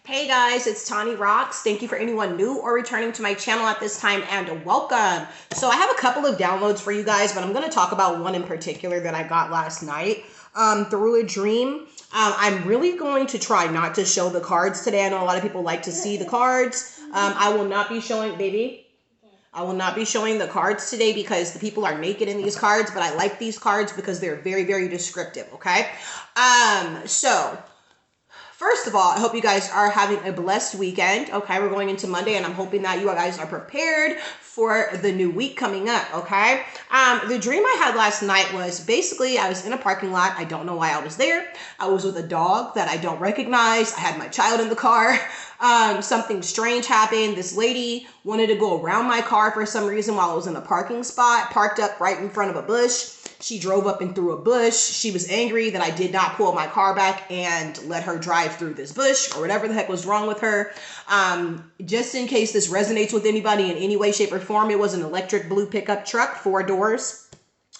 Hey guys, it's TAWNIIROXX. Thank you for anyone new or returning to my channel at this time, and welcome. So I have a couple of downloads for you guys, but I'm going to talk about one in particular that I got last night through a dream. I'm really going to try not to show the cards today. I know a lot of people like to see the cards. I will not be showing, baby. I will not be showing the cards today because the people are naked in these cards, but I like these cards because they're very, very descriptive, okay? So first of all, I hope you guys are having a blessed weekend. Okay, we're going into Monday, and I'm hoping that you guys are prepared for the new week coming up. Okay, the dream I had last night was basically I was in a parking lot. I don't know why I was there. I was with a dog that I don't recognize. I had my child in the car. Something strange happened. This lady wanted to go around my car for some reason while I was in a parking spot, parked up right in front of a bush. She drove up and through a bush. She was angry that I did not pull my car back and let her drive through this bush or whatever the heck was wrong with her. Just in case this resonates with anybody in any way, shape, or form, it was an electric blue pickup truck, 4 doors,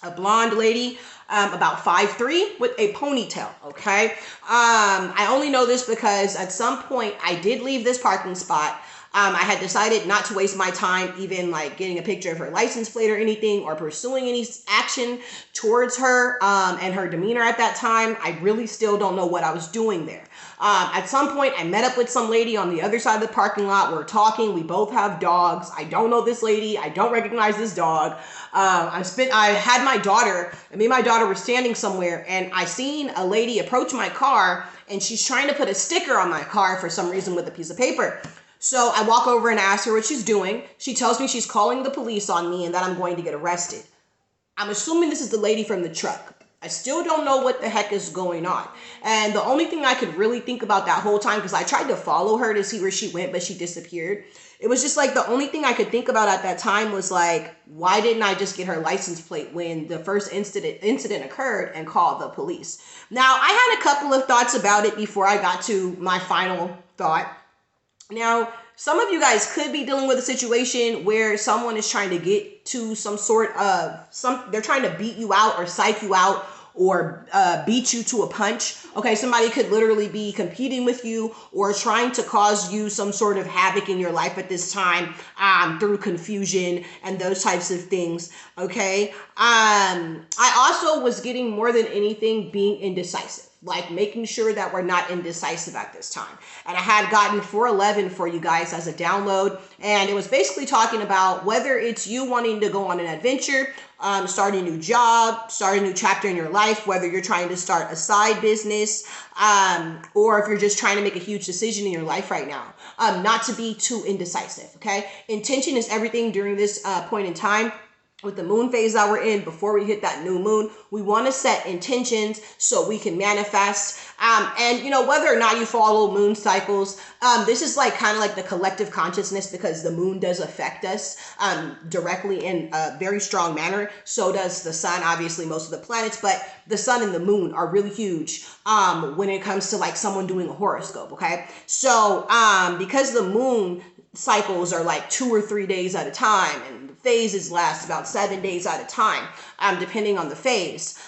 a blonde lady, about 5'3" with a ponytail, okay? I only know this because at some point I did leave this parking spot. I had decided not to waste my time even like getting a picture of her license plate or anything or pursuing any action towards her and her demeanor at that time. I really still don't know what I was doing there. At some point, I met up with some lady on the other side of the parking lot. We're talking. We both have dogs. I don't know this lady. I don't recognize this dog. I had my daughter, and me and my daughter were standing somewhere, and I seen a lady approach my car, and she's trying to put a sticker on my car for some reason with a piece of paper. So I walk over and ask her what she's doing. She tells me she's calling the police on me and that I'm going to get arrested. I'm assuming this is the lady from the truck. I still don't know what the heck is going on. And the only thing I could really think about that whole time, because I tried to follow her to see where she went, but she disappeared. It was just like the only thing I could think about at that time was like, why didn't I just get her license plate when the first incident occurred and call the police? Now, I had a couple of thoughts about it before I got to my final thought. Now, some of you guys could be dealing with a situation where someone is trying to get to some sort of, they're trying to beat you out or psych you out or beat you to a punch. Okay, somebody could literally be competing with you or trying to cause you some sort of havoc in your life at this time through confusion and those types of things. Okay, I also was getting more than anything being indecisive. Like making sure that we're not indecisive at this time. And I had gotten 411 for you guys as a download. And it was basically talking about whether it's you wanting to go on an adventure, start a new job, start a new chapter in your life, whether you're trying to start a side business, or if you're just trying to make a huge decision in your life right now. Not to be too indecisive, okay? Intention is everything during this point in time. With the moon phase that we're in, before we hit that new moon, we want to set intentions so we can manifest. And you know, whether or not you follow moon cycles, this is like kind of like the collective consciousness, because the moon does affect us directly in a very strong manner. So does the sun, obviously most of the planets, but the sun and the moon are really huge when it comes to like someone doing a horoscope. Okay, so because the moon cycles are like 2 or 3 days at a time, and the phases last about 7 days at a time, depending on the phase.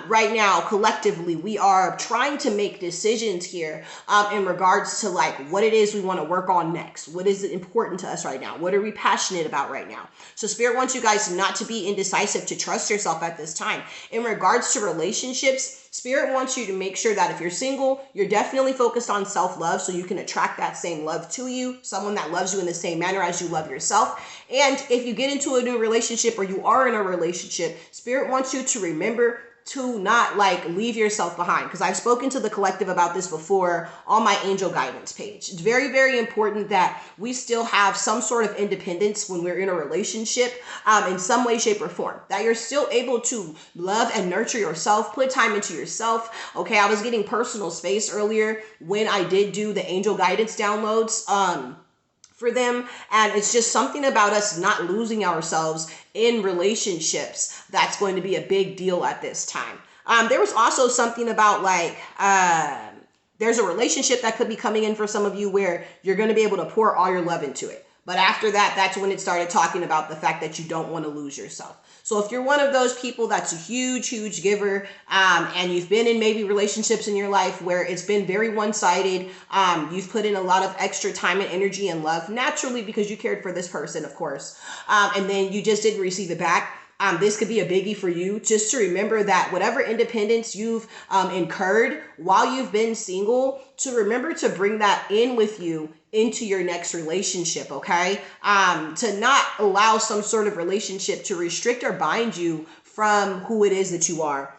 Right now, collectively, we are trying to make decisions here in regards to like what it is we want to work on next. What is important to us right now? What are we passionate about right now? So Spirit wants you guys not to be indecisive, to trust yourself at this time. In regards to relationships, Spirit wants you to make sure that if you're single, you're definitely focused on self-love so you can attract that same love to you, someone that loves you in the same manner as you love yourself. And if you get into a new relationship or you are in a relationship, Spirit wants you to remember to not like leave yourself behind, because I've spoken to the collective about this before on my angel guidance page. It's very, very important that we still have some sort of independence when we're in a relationship in some way, shape, or form, that you're still able to love and nurture yourself, put time into yourself. Okay, I was getting personal space earlier when I did do the angel guidance downloads for them, and it's just something about us not losing ourselves in relationships that's going to be a big deal at this time. There was also something about like there's a relationship that could be coming in for some of you where you're going to be able to pour all your love into it. But after that, that's when it started talking about the fact that you don't want to lose yourself. So if you're one of those people that's a huge, huge giver, and you've been in maybe relationships in your life where it's been very one-sided, you've put in a lot of extra time and energy and love, naturally because you cared for this person, of course, and then you just didn't receive it back. This could be a biggie for you, just to remember that whatever independence you've incurred while you've been single, to remember to bring that in with you into your next relationship, okay? To not allow some sort of relationship to restrict or bind you from who it is that you are.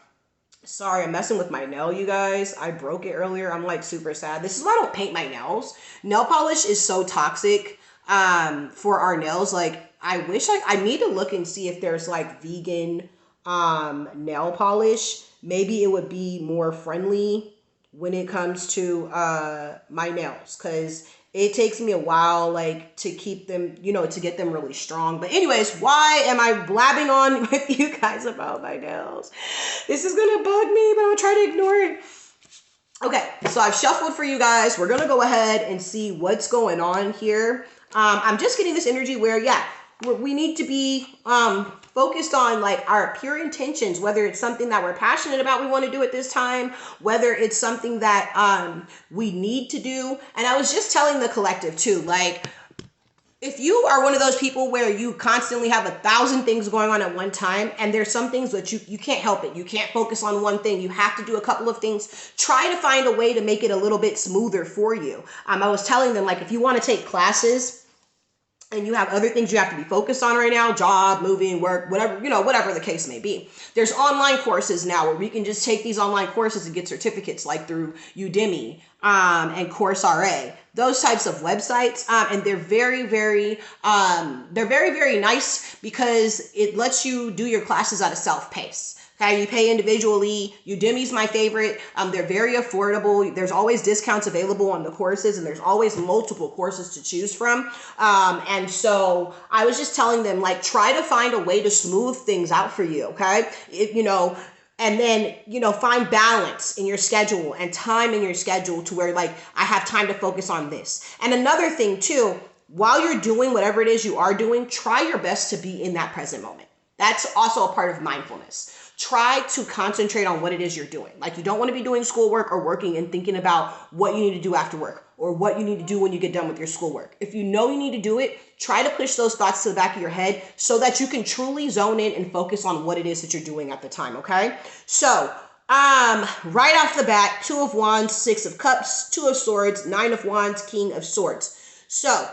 Sorry, I'm messing with my nail, you guys. I broke it earlier. I'm like super sad. This is why I don't paint my nails. Nail polish is so toxic for our nails. Like, I wish I need to look and see if there's like vegan nail polish. Maybe it would be more friendly when it comes to my nails, because it takes me a while like to keep them, you know, to get them really strong. But anyways, why am I blabbing on with you guys about my nails? This is gonna bug me, but I'm gonna try to ignore it. Okay, so I've shuffled for you guys. We're gonna go ahead and see what's going on here. I'm just getting this energy where, yeah, we need to be focused on like our pure intentions, whether it's something that we're passionate about, we want to do at this time, whether it's something that we need to do. And I was just telling the collective too, like, if you are one of those people where you constantly have 1,000 things going on at one time, and there's some things that you can't help it, you can't focus on one thing, you have to do a couple of things, try to find a way to make it a little bit smoother for you. I was telling them, like, if you want to take classes and you have other things you have to be focused on right now, job, moving, work, whatever, you know, whatever the case may be. There's online courses now where we can just take these online courses and get certificates, like through Udemy and Coursera, those types of websites. And they're very, very nice because it lets you do your classes at a self-pace. Okay, you pay individually. Udemy's my favorite. They're very affordable. There's always discounts available on the courses, and there's always multiple courses to choose from. And so I was just telling them, like, try to find a way to smooth things out for you, okay? And then, find balance in your schedule and time in your schedule to where, like, I have time to focus on this. And another thing, too, while you're doing whatever it is you are doing, try your best to be in that present moment. That's also a part of mindfulness. Try to concentrate on what it is you're doing. Like, you don't want to be doing schoolwork or working and thinking about what you need to do after work or what you need to do when you get done with your schoolwork. If you know you need to do it, try to push those thoughts to the back of your head so that you can truly zone in and focus on what it is that you're doing at the time, okay? So, right off the bat, 2 of Wands, 6 of Cups, 2 of Swords, 9 of Wands, King of Swords. So,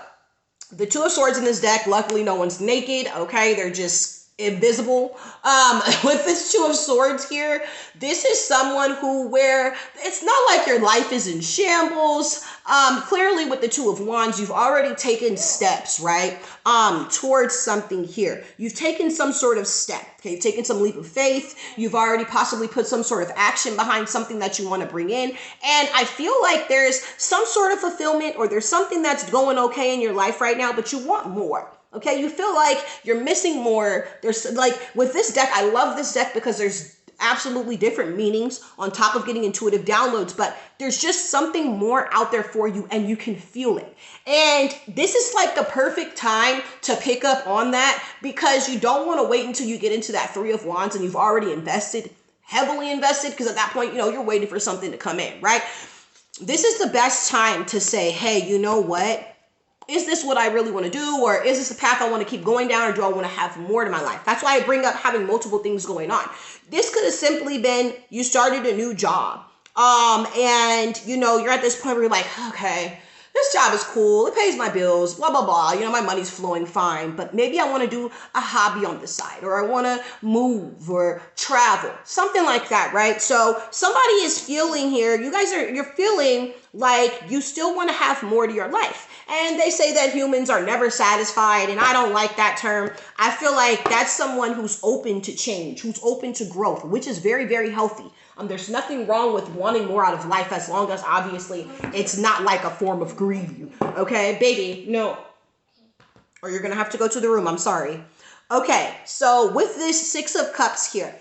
the 2 of Swords in this deck, luckily no one's naked, okay? They're just invisible. With this 2 of Swords here, this is someone where it's not like your life is in shambles. Clearly with the 2 of Wands, you've already taken steps, right? Towards something here. You've taken some sort of step. Okay, you've taken some leap of faith. You've already possibly put some sort of action behind something that you want to bring in. And I feel like there's some sort of fulfillment, or there's something that's going okay in your life right now, but you want more. Okay, you feel like you're missing more. There's, like, with this deck, I love this deck because there's absolutely different meanings on top of getting intuitive downloads, but there's just something more out there for you and you can feel it. And this is like the perfect time to pick up on that, because you don't want to wait until you get into that 3 of Wands and you've already invested, heavily invested, because at that point, you're waiting for something to come in, right? This is the best time to say, hey, you know what? Is this what I really want to do? Or is this the path I want to keep going down? Or do I want to have more to my life? That's why I bring up having multiple things going on. This could have simply been you started a new job. And, you're at this point where you're like, okay, this job is cool. It pays my bills, blah, blah, blah. My money's flowing fine. But maybe I want to do a hobby on the side, or I want to move or travel, something like that, right? So somebody is feeling here. You're feeling like you still want to have more to your life. And they say that humans are never satisfied, and I don't like that term. I feel like that's someone who's open to change, who's open to growth, which is very, very healthy. There's nothing wrong with wanting more out of life, as long as obviously it's not like a form of greed. Okay, baby, no. Or you're gonna have to go to the room, I'm sorry. Okay, so with this 6 of Cups here,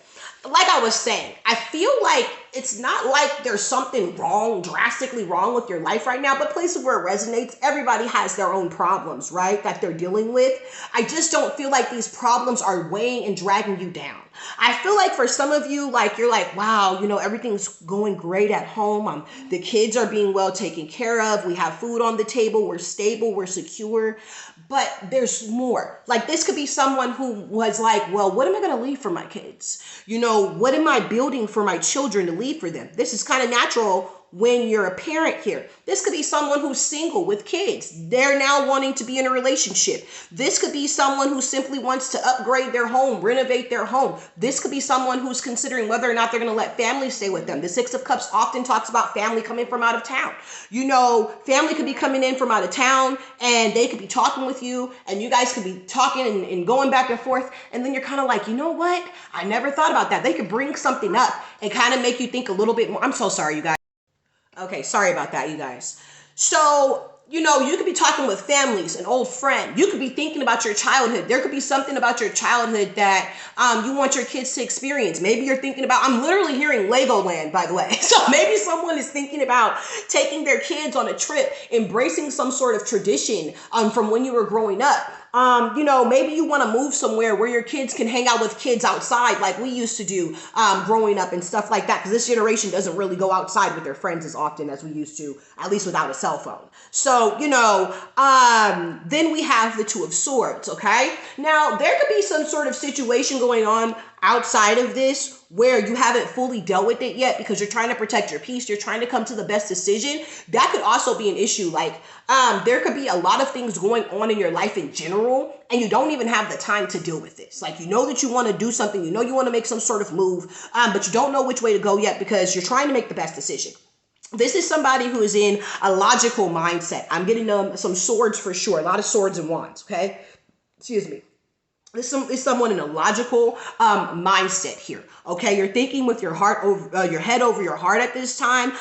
like I was saying, I feel like it's not like there's something wrong, drastically wrong with your life right now, but places where it resonates, everybody has their own problems, right, that they're dealing with. I just don't feel like these problems are weighing and dragging you down. I feel like for some of you, like you're like, wow, everything's going great at home. The kids are being well taken care of. We have food on the table. We're stable. We're secure. But there's more. Like this could be someone who was like, well, what am I going to leave for my kids? What am I building for my children to leave for them? This is kind of natural when you're a parent here. This could be someone who's single with kids. They're now wanting to be in a relationship. This could be someone who simply wants to upgrade their home, renovate their home. This could be someone who's considering whether or not they're going to let family stay with them. The Six of Cups often talks about family coming from out of town. Family could be coming in from out of town and they could be talking with you and you guys could be talking and going back and forth. And then you're kind of like, you know what? I never thought about that. They could bring something up and kind of make you think a little bit more. I'm so sorry, you guys. Okay, sorry about that, you guys. So, you could be talking with families, an old friend. You could be thinking about your childhood. There could be something about your childhood that you want your kids to experience. Maybe you're thinking about, I'm literally hearing Legoland, by the way. So maybe someone is thinking about taking their kids on a trip, embracing some sort of tradition from when you were growing up. Maybe you want to move somewhere where your kids can hang out with kids outside like we used to do growing up and stuff like that. Because this generation doesn't really go outside with their friends as often as we used to, at least without a cell phone. So, then we have the Two of Swords, okay? Now, there could be some sort of situation going on outside of this where you haven't fully dealt with it yet because you're trying to protect your peace. You're trying to come to the best decision. That could also be an issue. Like there could be a lot of things going on in your life in general, and you don't even have the time to deal with this. Like, that you want to do something, you want to make some sort of move, but you don't know which way to go yet because you're trying to make the best decision. This is somebody who is in a logical mindset. I'm getting some swords for sure. A lot of swords and wands. Okay. Excuse me. This is someone in a logical mindset here. Okay, you're thinking with your heart over your head over your heart at this time.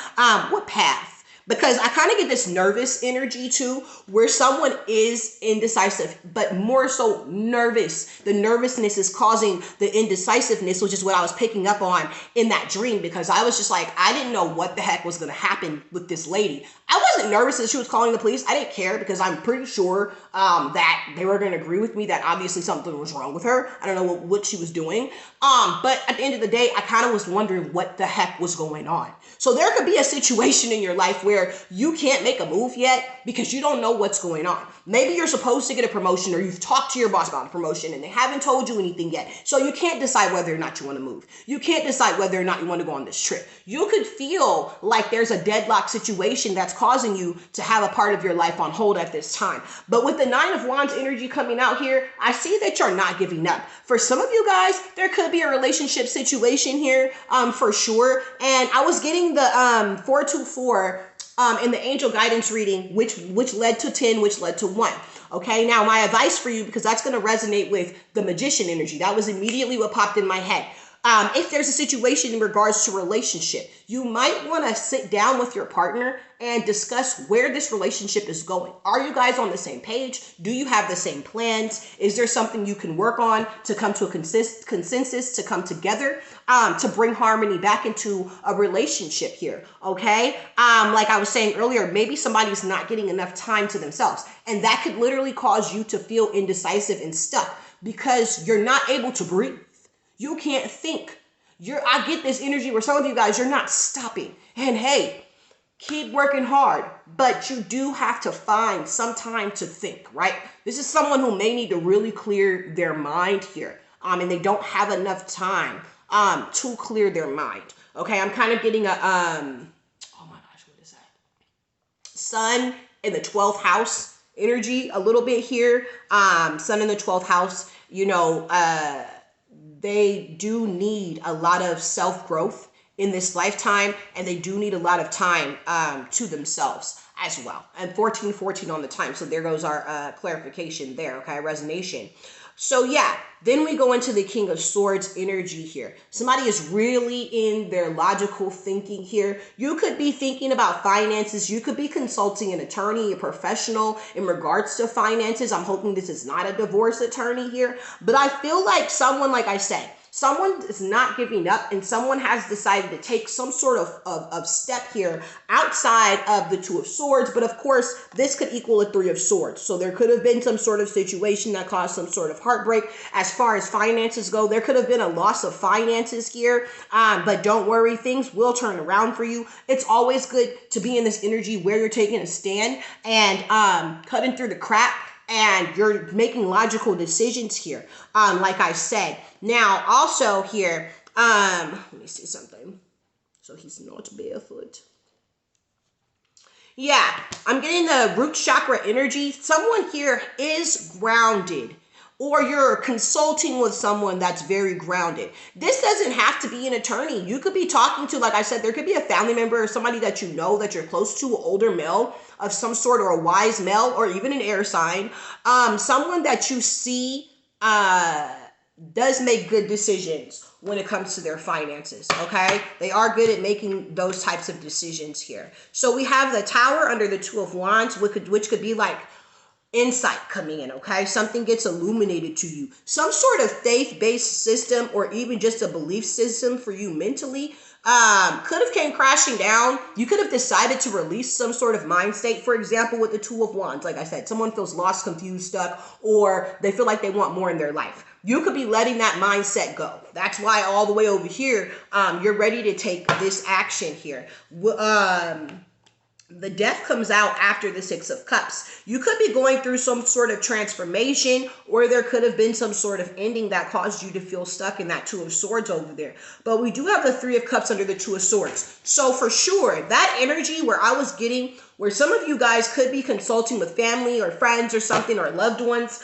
What path? Because I kind of get this nervous energy too, where someone is indecisive, but more so nervous. The nervousness is causing the indecisiveness, which is what I was picking up on in that dream, because I was just like, I didn't know what the heck was going to happen with this lady. I wasn't nervous that she was calling the police. I didn't care because I'm pretty sure that they were going to agree with me that obviously something was wrong with her. I don't know what she was doing. But at the end of the day, I kind of was wondering what the heck was going on. So there could be a situation in your life where you can't make a move yet because you don't know what's going on. Maybe you're supposed to get a promotion or you've talked to your boss about a promotion and they haven't told you anything yet. So you can't decide whether or not you want to move. You can't decide whether or not you want to go on this trip. You could feel like there's a deadlock situation that's causing you to have a part of your life on hold at this time. But with the Nine of Wands energy coming out here, I see that you're not giving up. For some of you guys, there could be a relationship situation here for sure. And I was getting the 424 in the angel guidance reading, which led to 10, which led to 1. Okay, now my advice for you, because that's going to resonate with the magician energy. That was immediately what popped in my head. If there's a situation in regards to relationship, you might want to sit down with your partner and discuss where this relationship is going. Are you guys on the same page? Do you have the same plans? Is there something you can work on to come to a consensus, to come together, to bring harmony back into a relationship here? Okay. Like I was saying earlier, maybe somebody's not getting enough time to themselves, and that could literally cause you to feel indecisive and stuck because you're not able to breathe. You can't think. I get this energy where some of you guys, you're not stopping. And hey, keep working hard, but you do have to find some time to think, right? This is someone who may need to really clear their mind here. And they don't have enough time to clear their mind. Okay, I'm kind of getting a oh my gosh, what is that? Sun in the 12th house energy a little bit here. Sun in the 12th house, they do need a lot of self-growth in this lifetime, and they do need a lot of time to themselves as well. And 14 on the time. So there goes our clarification there, okay, resonation. So yeah, then we go into the King of Swords energy here. Somebody is really in their logical thinking here. You could be thinking about finances. You could be consulting an attorney, a professional in regards to finances. I'm hoping this is not a divorce attorney here, but I feel like someone, like I said, Someone is not giving up, and someone has decided to take some sort of step here outside of the Two of Swords. But of course, this could equal a Three of Swords. So there could have been some sort of situation that caused some sort of heartbreak. As far as finances go, there could have been a loss of finances here. But don't worry, things will turn around for you. It's always good to be in this energy where you're taking a stand and cutting through the crap, and you're making logical decisions here, like I said. Now, also here, let me see something. So he's not barefoot. Yeah, I'm getting the root chakra energy. Someone here is grounded, or you're consulting with someone that's very grounded. This doesn't have to be an attorney. You could be talking to, like I said, there could be a family member or somebody that you know that you're close to, an older male of some sort, or a wise male, or even an air sign. Someone that you see does make good decisions when it comes to their finances, okay? They are good at making those types of decisions here. So we have the Tower under the Two of Wands, which could be like insight coming in, okay? Something gets illuminated to you. Some sort of faith-based system, or even just a belief system for you mentally, could have came crashing down. You could have decided to release some sort of mind state. For example, with the Two of Wands, like I said, someone feels lost, confused, stuck, or they feel like they want more in their life. You could be letting that mindset go. That's why all the way over here, you're ready to take this action here. The Death comes out after the Six of Cups. You could be going through some sort of transformation, or there could have been some sort of ending that caused you to feel stuck in that Two of Swords over there. But we do have the Three of Cups under the Two of Swords. So for sure, that energy where I was getting, where some of you guys could be consulting with family or friends or something, or loved ones,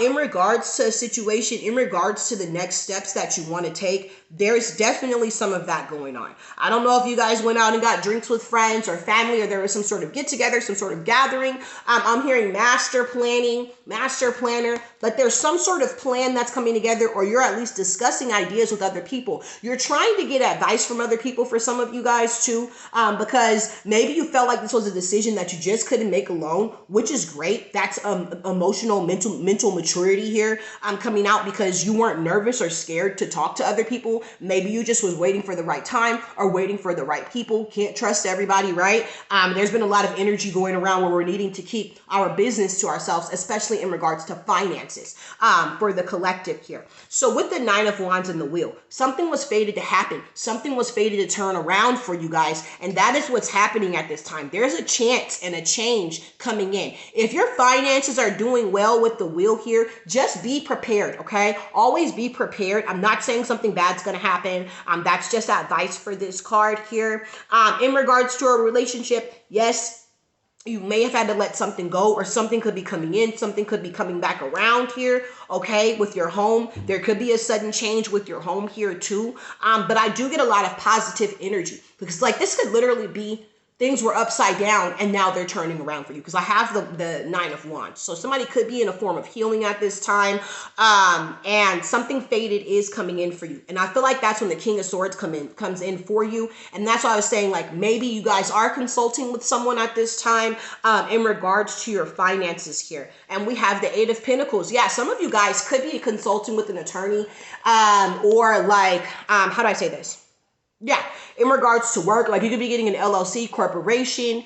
in regards to a situation, in regards to the next steps that you want to take, there's definitely some of that going on. I don't know if you guys went out and got drinks with friends or family, or there was some sort of get together, some sort of gathering. I'm hearing master planning, master planner, but there's some sort of plan that's coming together, or you're at least discussing ideas with other people. You're trying to get advice from other people for some of you guys too, because maybe you felt like this was a decision that you just couldn't make alone, which is great. That's emotional, mental maturity here coming out, because you weren't nervous or scared to talk to other people. Maybe you just was waiting for the right time, or waiting for the right people. Can't trust everybody, right? There's been a lot of energy going around where we're needing to keep our business to ourselves, especially in regards to finances, for the collective here. So with the Nine of Wands and the Wheel, something was fated to happen. Something was fated to turn around for you guys. And that is what's happening at this time. There's a chance and a change coming in. If your finances are doing well with the Wheel here, just be prepared, okay? Always be prepared. I'm not saying something bad's going to happen. That's just advice for this card here. In regards to a relationship, yes, you may have had to let something go, or something could be coming in, something could be coming back around here, okay, with your home. There could be a sudden change with your home here too. But I do get a lot of positive energy, because like this could literally be things were upside down and now they're turning around for you, because I have the Nine of Wands. So somebody could be in a form of healing at this time, and something fated is coming in for you. And I feel like that's when the King of Swords comes in for you. And that's why I was saying, like, maybe you guys are consulting with someone at this time in regards to your finances here. And we have the Eight of Pentacles. Yeah, some of you guys could be consulting with an attorney, or like, how do I say this? Yeah, in regards to work, like you could be getting an LLC, corporation.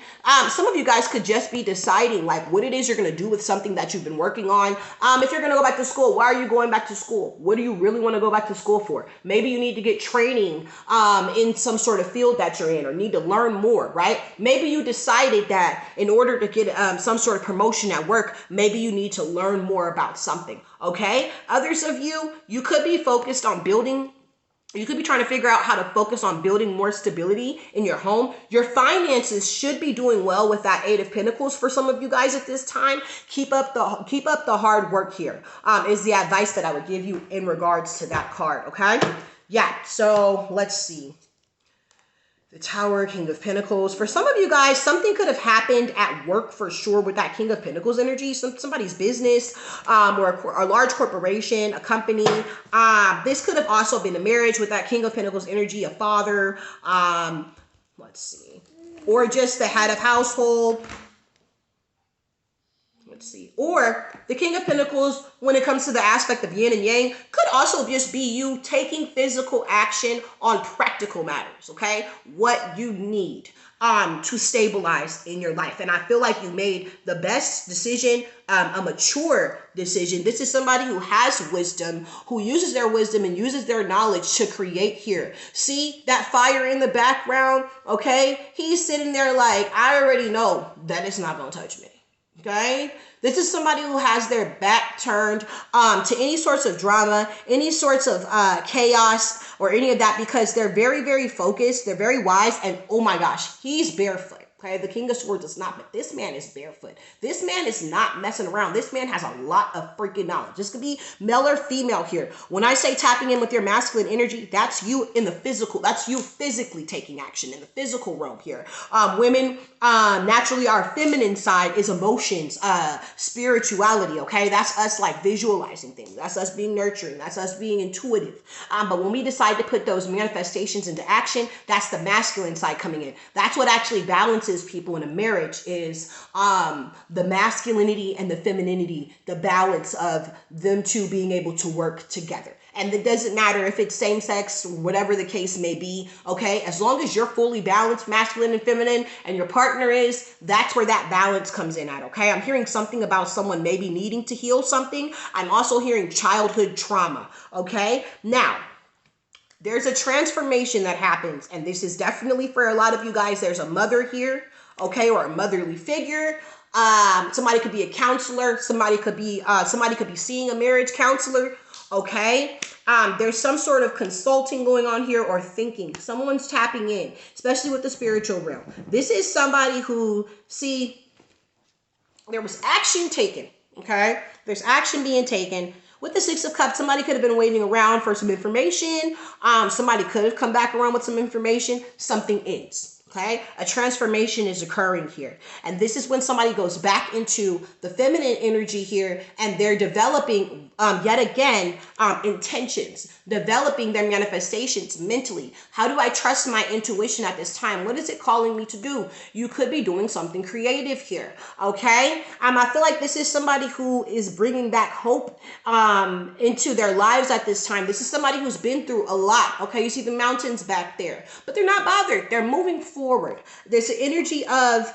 Some of you guys could just be deciding like what it is you're going to do with something that you've been working on. If you're going to go back to school, why are you going back to school? What do you really want to go back to school for? Maybe you need to get training in some sort of field that you're in, or need to learn more, right? Maybe you decided that in order to get some sort of promotion at work, maybe you need to learn more about something, okay? Others of you, you could be focused on building. You could be trying to figure out how to focus on building more stability in your home. Your finances should be doing well with that Eight of Pentacles for some of you guys at this time. Keep up the hard work here, is the advice that I would give you in regards to that card, okay? Yeah, so let's see. The Tower, King of Pentacles. For some of you guys, something could have happened at work for sure with that King of Pentacles energy. Somebody's business, or a large corporation, a company. This could have also been a marriage with that King of Pentacles energy, a father. Let's see. Or just the head of household. let's see. Or the King of Pentacles, when it comes to the aspect of yin and yang, could also just be you taking physical action on practical matters, okay? What you need to stabilize in your life. And I feel like you made the best decision, a mature decision. This is somebody who has wisdom, who uses their wisdom and uses their knowledge to create here. See that fire in the background, okay? He's sitting there like, I already know that it's not gonna touch me, okay? This is somebody who has their back turned to any sorts of drama, any sorts of chaos or any of that, because they're very, very focused. They're very wise. And oh my gosh, he's barefoot. Okay, the King of Swords is not, but this man is barefoot. This man is not messing around. This man has a lot of freaking knowledge. This could be male or female here. When I say tapping in with your masculine energy, that's you in the physical. That's you physically taking action in the physical realm here. Women, naturally, our feminine side is emotions, spirituality. Okay, that's us like visualizing things. That's us being nurturing. That's us being intuitive. But when we decide to put those manifestations into action, that's the masculine side coming in. That's what actually balances people in a marriage, is the masculinity and the femininity, the balance of them two being able to work together. And it doesn't matter if it's same sex, whatever the case may be, okay? As long as you're fully balanced, masculine and feminine, and your partner is, that's where that balance comes in at, okay? I'm hearing something about someone maybe needing to heal something. I'm also hearing childhood trauma, okay? Now, there's a transformation that happens, and this is definitely for a lot of you guys. There's a mother here, okay, or a motherly figure. Somebody could be a counselor. Somebody could be seeing a marriage counselor, okay? There's some sort of consulting going on here, or thinking. Someone's tapping in, especially with the spiritual realm. This is somebody who, see, there was action taken, okay? There's action being taken. With the Six of Cups, somebody could have been waiting around for some information. Somebody could have come back around with some information. Something ends. Okay, a transformation is occurring here. And this is when somebody goes back into the feminine energy here, and they're developing, yet again, intentions, developing their manifestations mentally. How do I trust my intuition at this time? What is it calling me to do? You could be doing something creative here, okay? I feel like this is somebody who is bringing back hope into their lives at this time. This is somebody who's been through a lot, okay? You see the mountains back there, but they're not bothered. They're moving forward. There's an energy of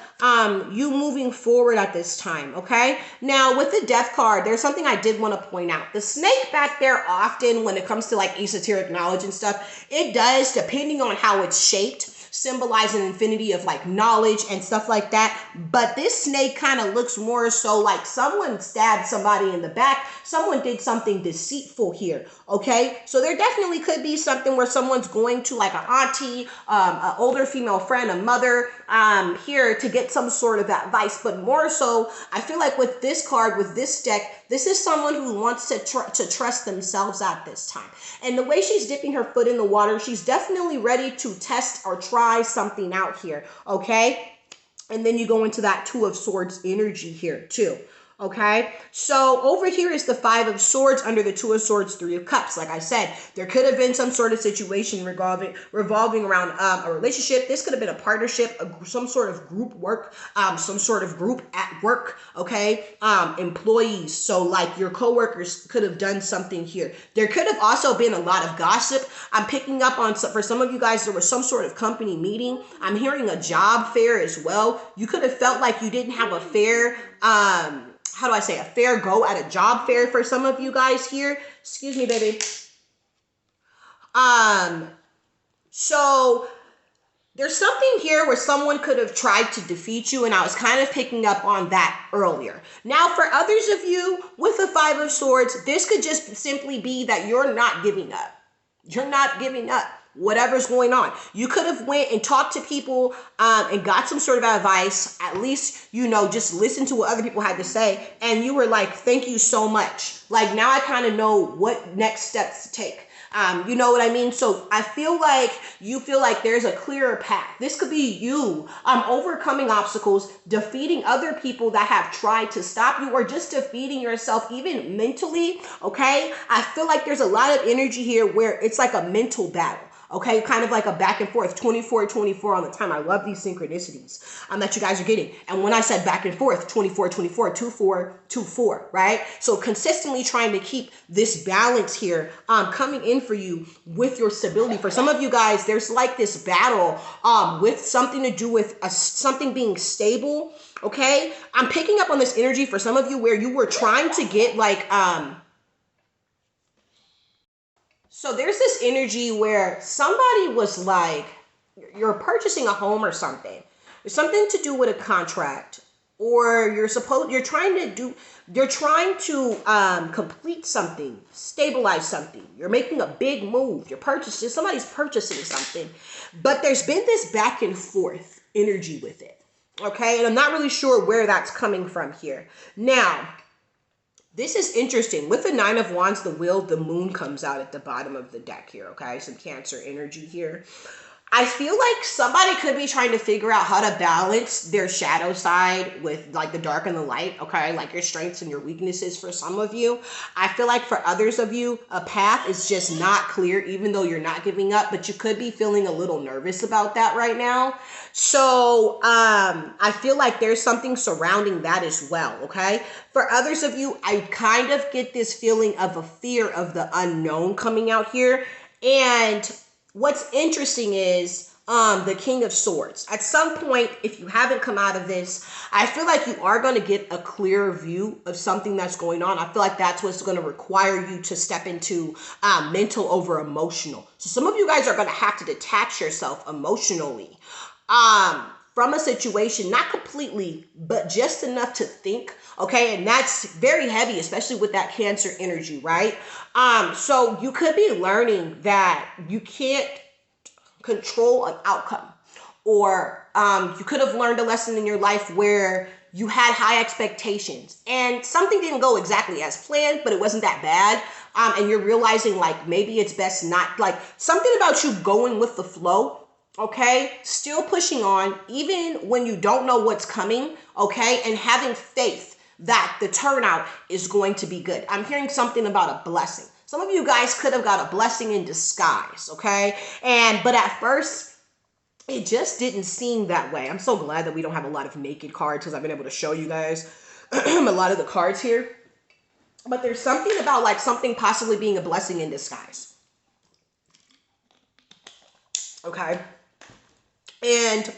you moving forward at this time, okay? Now, with the Death card, there's something I did want to point out. The snake back there, often when it comes to like esoteric knowledge and stuff, it does, depending on how it's shaped, symbolize an infinity of like knowledge and stuff like that. But this snake kind of looks more so like someone stabbed somebody in the back. Someone did something deceitful here, okay? So there definitely could be something where someone's going to like an auntie, an older female friend, a mother here to get some sort of advice. But more so, I feel like with this card, with this deck, this is someone who wants to trust themselves at this time. And the way she's dipping her foot in the water, she's definitely ready to test or try something out here, okay? And then you go into that Two of Swords energy here too. Okay, so over here is the Five of Swords under the Two of Swords, Three of Cups. Like I said, there could have been some sort of situation revolving around a relationship. This could have been a partnership, some sort of group work, some sort of group at work, okay? Employees, so like your coworkers could have done something here. There could have also been a lot of gossip. I'm picking up on, for some of you guys, there was some sort of company meeting. I'm hearing a job fair as well. You could have felt like you didn't have a fair, how do I say, a fair go at a job fair for some of you guys here. Excuse me, baby. So there's something here where someone could have tried to defeat you, and I was kind of picking up on that earlier. Now, for others of you with the Five of Swords, this could just simply be that you're not giving up. You're not giving up. Whatever's going on, you could have went and talked to people and got some sort of advice. At least, you know, just listen to what other people had to say, and you were like, thank you so much. Like, now I kind of know what next steps to take. You know what I mean? So I feel like you feel like there's a clearer path. This could be you overcoming obstacles, defeating other people that have tried to stop you, or just defeating yourself even mentally, okay? I feel like there's a lot of energy here where it's like a mental battle. Okay, kind of like a back and forth, 24-24 on the time. I love these synchronicities that you guys are getting. And when I said back and forth, 24-24, 2-4-2-4, right? So consistently trying to keep this balance here coming in for you with your stability. For some of you guys, there's like this battle with something to do with something being stable. Okay, I'm picking up on this energy for some of you where you were trying to get like so there's this energy where somebody was like, you're purchasing a home or something. There's something to do with a contract, or you're trying to complete something, stabilize something. You're making a big move. Somebody's purchasing something, but there's been this back and forth energy with it. Okay, and I'm not really sure where that's coming from here. Now, this is interesting. With the Nine of Wands, the moon comes out at the bottom of the deck here, okay? Some Cancer energy here. I feel like somebody could be trying to figure out how to balance their shadow side with like the dark and the light, okay? Like your strengths and your weaknesses for some of you. I feel like for others of you, a path is just not clear, even though you're not giving up, but you could be feeling a little nervous about that right now. So I feel like there's something surrounding that as well, okay? For others of you, I kind of get this feeling of a fear of the unknown coming out here. And what's interesting is the King of Swords. At some point, if you haven't come out of this, I feel like you are going to get a clearer view of something that's going on. I feel like that's what's going to require you to step into mental over emotional. So some of you guys are going to have to detach yourself emotionally from a situation, not completely, but just enough to think. Okay, and that's very heavy, especially with that Cancer energy, right? So you could be learning that you can't control an outcome, or you could have learned a lesson in your life where you had high expectations and something didn't go exactly as planned, but it wasn't that bad. And you're realizing like maybe it's best not, like something about you going with the flow. Okay, still pushing on even when you don't know what's coming. Okay, and having faith that the turnout is going to be good. I'm hearing something about a blessing. Some of you guys could have got a blessing in disguise, okay? But at first, it just didn't seem that way. I'm so glad that we don't have a lot of naked cards because I've been able to show you guys a lot of the cards here. But there's something about like something possibly being a blessing in disguise. Okay? And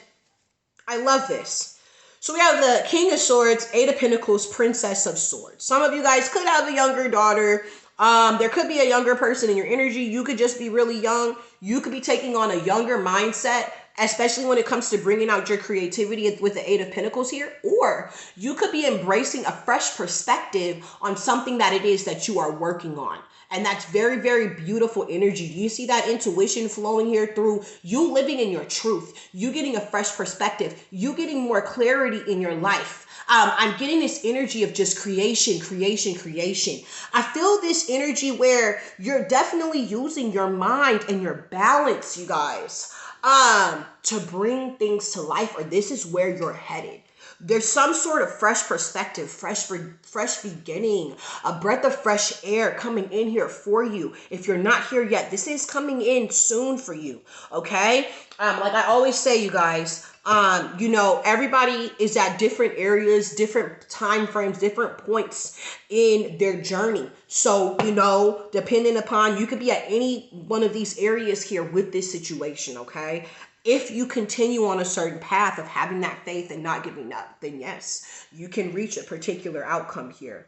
I love this. So we have the King of Swords, Eight of Pentacles, Princess of Swords. Some of you guys could have a younger daughter. There could be a younger person in your energy. You could just be really young. You could be taking on a younger mindset, especially when it comes to bringing out your creativity with the Eight of Pentacles here. Or you could be embracing a fresh perspective on something that it is that you are working on. And that's very, very beautiful energy. Do you see that intuition flowing here through you living in your truth, you getting a fresh perspective, you getting more clarity in your life? I'm getting this energy of just creation. I feel this energy where you're definitely using your mind and your balance, you guys, to bring things to life, or this is where you're headed. There's some sort of fresh perspective, fresh beginning, a breath of fresh air coming in here for you. If you're not here yet, this is coming in soon for you, okay? Like I always say, you guys, you know, everybody is at different areas, different time frames, different points in their journey. So, you know, depending upon, you could be at any one of these areas here with this situation, okay? If you continue on a certain path of having that faith and not giving up, then yes, you can reach a particular outcome here.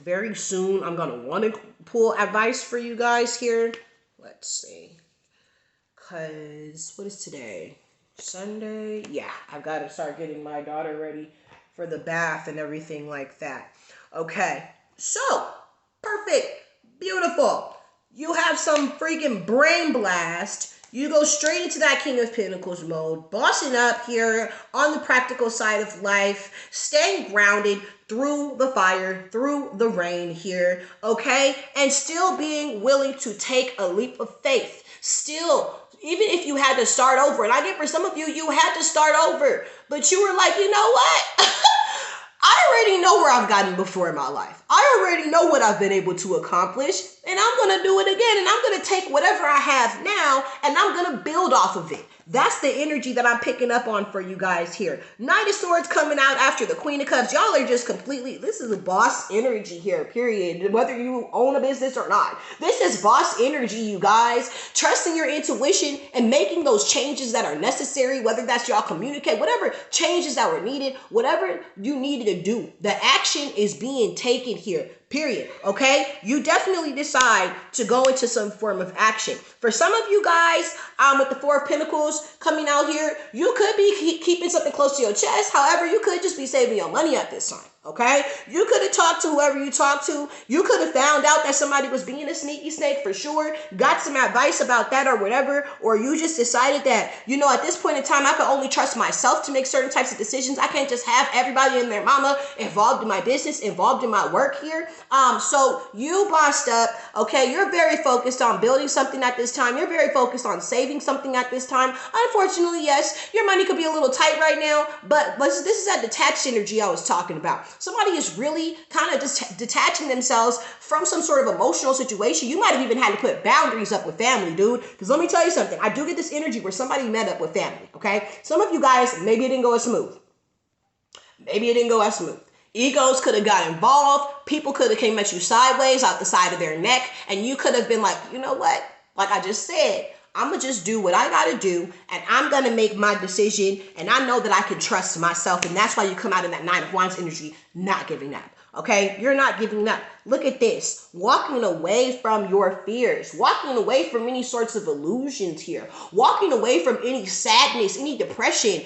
Very soon, I'm going to want to pull advice for you guys here. Let's see. Because what is today? Sunday? Yeah, I've got to start getting my daughter ready for the bath and everything like that. Okay, so perfect, beautiful. You have some freaking brain blast. You go straight into that King of Pentacles mode, bossing up here on the practical side of life, staying grounded through the fire, through the rain here, okay? And still being willing to take a leap of faith. Still, even if you had to start over, and I get for some of you, you had to start over, but you were like, you know what? I already know where I've gotten before in my life. I already know what I've been able to accomplish, and I'm going to do it again, and I'm going to take whatever I have now, and I'm going to build off of it. That's the energy that I'm picking up on for you guys here. Knight of Swords coming out after the Queen of Cups. Y'all are just completely, this is a boss energy here, period. Whether you own a business or not. This is boss energy, you guys. Trusting your intuition and making those changes that are necessary, whether that's y'all communicate, whatever changes that were needed, whatever you needed to do. The action is being taken here. Period. Okay? You definitely decide to go into some form of action. For some of you guys, with the Four of Pentacles coming out here, you could be keeping something close to your chest. However, you could just be saving your money at this time. Okay? You could have talked to whoever you talked to. You could have found out that somebody was being a sneaky snake for sure. Got some advice about that or whatever. Or you just decided that, you know, at this point in time, I can only trust myself to make certain types of decisions. I can't just have everybody and their mama involved in my business, involved in my work here. So you bossed up, okay? You're very focused on building something at this time. You're very focused on saving something at this time. Unfortunately, yes, your money could be a little tight right now, but this is that detached energy I was talking about. Somebody is really kind of just detaching themselves from some sort of emotional situation. You might have even had to put boundaries up with family, dude, because let me tell you something. I do get this energy where somebody met up with family, okay? Some of you guys, maybe it didn't go as smooth. Maybe it didn't go as smooth. Egos could have got involved. People could have came at you sideways out the side of their neck. And you could have been like, you know what? Like I just said, I'm going to just do what I got to do. And I'm going to make my decision. And I know that I can trust myself. And that's why you come out in that Nine of Wands energy, not giving up. Okay, you're not giving up. Look at this. Walking away from your fears. Walking away from any sorts of illusions here. Walking away from any sadness, any depression.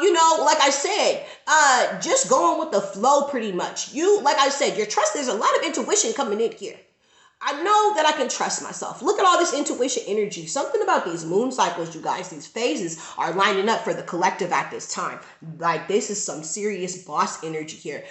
You know, like I said, just going with the flow pretty much. Like I said, your trust, there's a lot of intuition coming in here. I know that I can trust myself. Look at all this intuition energy. Something about these moon cycles, you guys, these phases are lining up for the collective at this time. Like this is some serious boss energy here.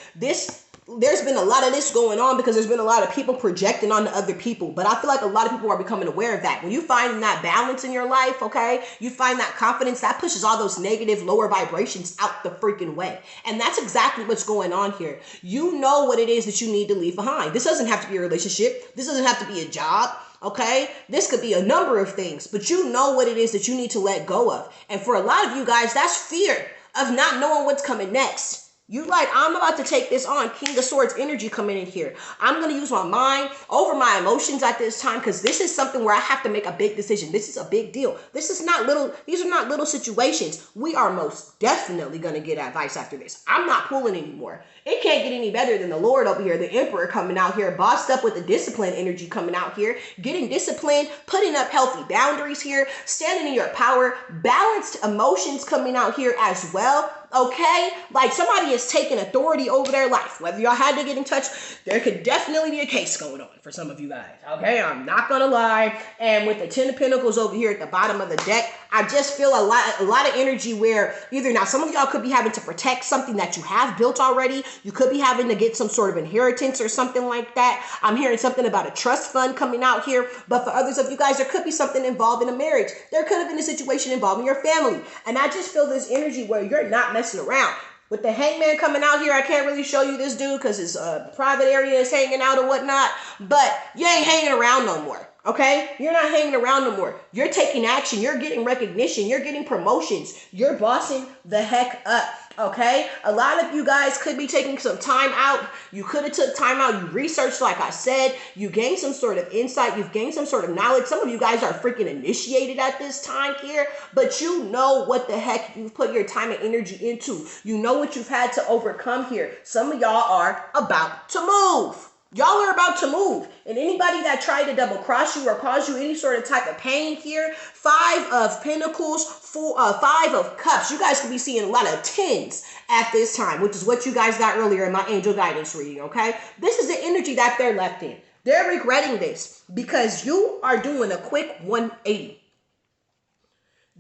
There's been a lot of this going on because there's been a lot of people projecting onto other people. But I feel like a lot of people are becoming aware of that. When you find that balance in your life, okay, you find that confidence, that pushes all those negative lower vibrations out the freaking way. And that's exactly what's going on here. You know what it is that you need to leave behind. This doesn't have to be a relationship. This doesn't have to be a job. Okay, this could be a number of things, but you know what it is that you need to let go of. And for a lot of you guys, that's fear of not knowing what's coming next. You like, I'm about to take this on. King of Swords energy coming in here. I'm going to use my mind over my emotions at this time because this is something where I have to make a big decision. This is a big deal. These are not little situations. We are most definitely going to get advice after this. I'm not pulling anymore. It can't get any better than the Lord over here, the Emperor coming out here, bossed up with the discipline energy coming out here, getting disciplined, putting up healthy boundaries here, standing in your power, balanced emotions coming out here as well. Okay, like somebody is taking authority over their life. Whether y'all had to get in touch, there could definitely be a case going on for some of you guys. Okay, I'm not gonna lie. And with the Ten of Pentacles over here at the bottom of the deck, I just feel a lot of energy where either now some of y'all could be having to protect something that you have built already. You could be having to get some sort of inheritance or something like that. I'm hearing something about a trust fund coming out here. But for others of you guys, there could be something involved in a marriage. There could have been a situation involving your family. And I just feel this energy where you're not messing around. With the Hangman coming out here, I can't really show you this dude because his private area is hanging out or whatnot. But you ain't hanging around no more. Okay? You're not hanging around no more. You're taking action. You're getting recognition. You're getting promotions. You're bossing the heck up. Okay? A lot of you guys could be taking some time out. You could have took time out. You researched, like I said. You gained some sort of insight. You've gained some sort of knowledge. Some of you guys are freaking initiated at this time here. But you know what the heck you've put your time and energy into. You know what you've had to overcome here. Some of y'all are about to move. Y'all are about to move. And anybody that tried to double cross you or cause you any sort of type of pain here, 5 of Pentacles, 5 of Cups. You guys could be seeing a lot of 10s at this time, which is what you guys got earlier in my angel guidance reading, okay? This is the energy that they're left in. They're regretting this because you are doing a quick 180.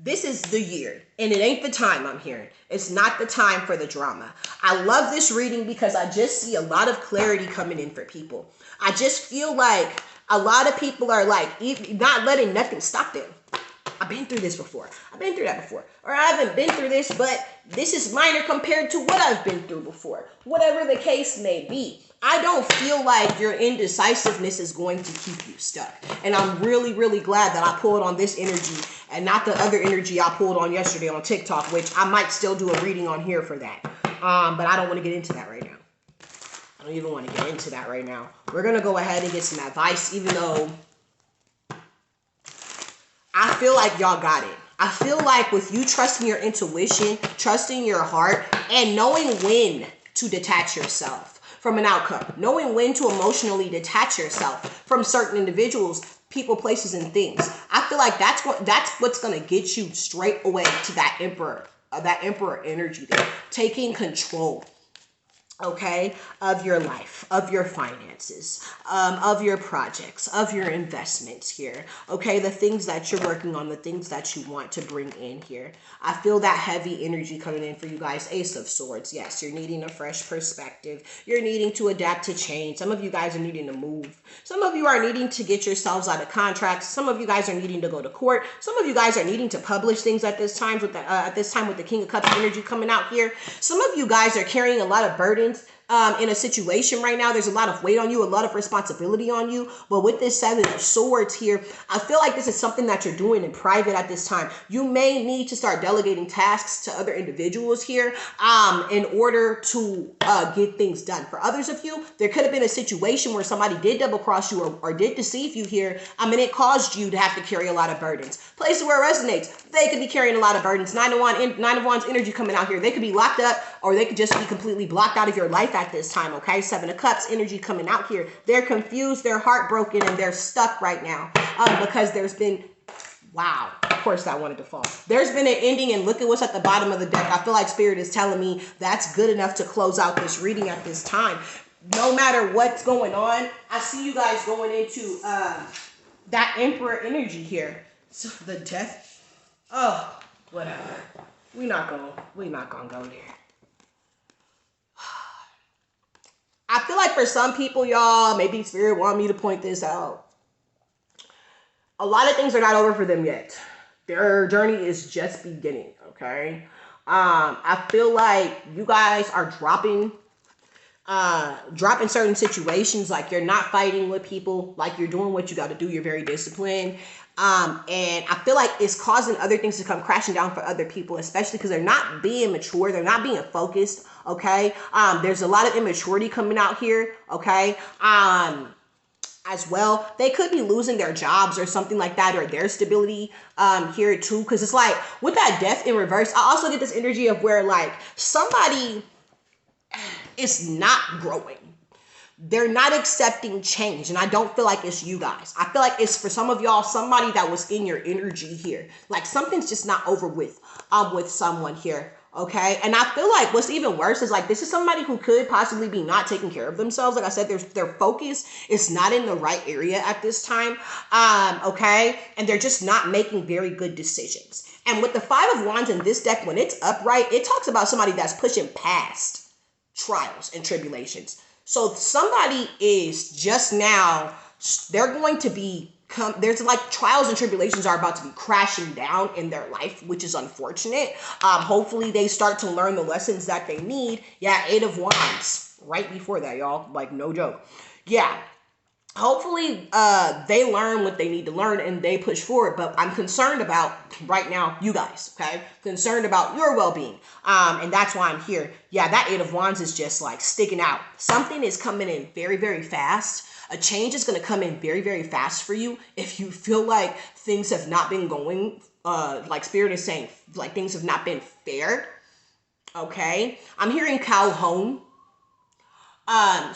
This is the year, and it ain't the time I'm hearing. It's not the time for the drama. I love this reading because I just see a lot of clarity coming in for people. I just feel like a lot of people are like not letting nothing stop them. been through this before. I've been through that before. Or I haven't been through this, but this is minor compared to what I've been through before. Whatever the case may be. I don't feel like your indecisiveness is going to keep you stuck. And I'm really, really glad that I pulled on this energy and not the other energy I pulled on yesterday on TikTok, which I might still do a reading on here for that. But I don't want to get into that right now. I don't even want to get into that right now. We're going to go ahead and get some advice, even though I feel like y'all got it. I feel like with you trusting your intuition, trusting your heart, and knowing when to detach yourself from an outcome, knowing when to emotionally detach yourself from certain individuals, people, places, and things. I feel like that's what's going to get you straight away to that emperor energy there, taking control, okay, of your life, of your finances, of your projects, of your investments here, okay, the things that you're working on, the things that you want to bring in here. I feel that heavy energy coming in for you guys. Ace of Swords. Yes, you're needing a fresh perspective. You're needing to adapt to change. Some of you guys are needing to move. Some of you are needing to get yourselves out of contracts. Some of you guys are needing to go to court. Some of you guys are needing to publish things at this time with the King of Cups energy coming out here. Some of you guys are carrying a lot of burdens in a situation right now. There's a lot of weight on you, a lot of responsibility on you. But with this Seven of Swords here, I feel like this is something that you're doing in private at this time. You may need to start delegating tasks to other individuals here in order to get things done. For others of you, there could have been a situation where somebody did double cross you or did deceive you here. And it caused you to have to carry a lot of burdens. Places where it resonates, they could be carrying a lot of burdens. Nine of Wands energy coming out here. They could be locked up, or they could just be completely blocked out of your life at this time, okay? Seven of Cups energy coming out here. They're confused, they're heartbroken, and they're stuck right now because there's been, wow, of course that wanted to fall. There's been an ending, and look at what's at the bottom of the deck. I feel like Spirit is telling me that's good enough to close out this reading at this time. No matter what's going on, I see you guys going into that Emperor energy here. So the Death, oh, whatever. We're not gonna go there. I feel like for some people, y'all, maybe Spirit want me to point this out. A lot of things are not over for them yet. Their journey is just beginning, okay? I feel like you guys are dropping certain situations, like you're not fighting with people, like you're doing what you got to do. You're very disciplined. And I feel like it's causing other things to come crashing down for other people, especially because they're not being mature. They're not being focused. Okay. There's a lot of immaturity coming out here. Okay. As well, they could be losing their jobs or something like that, or their stability here too. Because it's like with that Death in reverse, I also get this energy of where like somebody is not growing. They're not accepting change. And I don't feel like it's you guys. I feel like it's for some of y'all, somebody that was in your energy here. Like something's just not over with someone here. Okay. And I feel like what's even worse is like, this is somebody who could possibly be not taking care of themselves. Like I said, their focus is not in the right area at this time. Okay. And they're just not making very good decisions. And with the Five of Wands in this deck, when it's upright, it talks about somebody that's pushing past trials and tribulations. So somebody is just now, they're going to be, there's like trials and tribulations are about to be crashing down in their life, which is unfortunate. Hopefully they start to learn the lessons that they need. Yeah, Eight of Wands right before that, y'all. Like no joke. Yeah. Hopefully they learn what they need to learn and they push forward. But I'm concerned about right now, you guys, okay? Concerned about your well-being. And that's why I'm here. Yeah, that Eight of Wands is just like sticking out. Something is coming in very, very fast. A change is going to come in very, very fast for you. If you feel like things have not been going, like Spirit is saying, like things have not been fair. Okay. I'm hearing Calhoun. I'm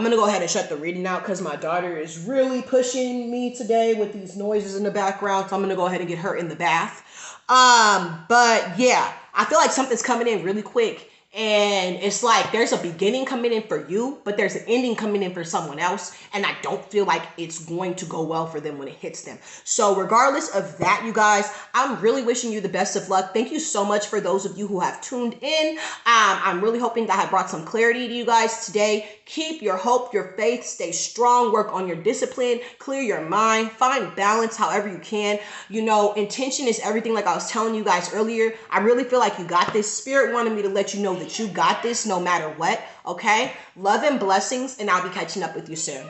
going to go ahead and shut the reading out because my daughter is really pushing me today with these noises in the background. So I'm going to go ahead and get her in the bath. But yeah, I feel like something's coming in really quick And it's like there's a beginning coming in for you, but there's an ending coming in for someone else. And I don't feel like it's going to go well for them when it hits them. So regardless of that, you guys, I'm really wishing you the best of luck. Thank you so much for those of you who have tuned in. I'm really hoping that I brought some clarity to you guys today. Keep your hope, your faith, stay strong, work on your discipline, clear your mind, find balance however you can. You know, intention is everything, like I was telling you guys earlier. I really feel like you got this. Spirit wanted me to let you know that you got this no matter what, okay? Love and blessings, and I'll be catching up with you soon.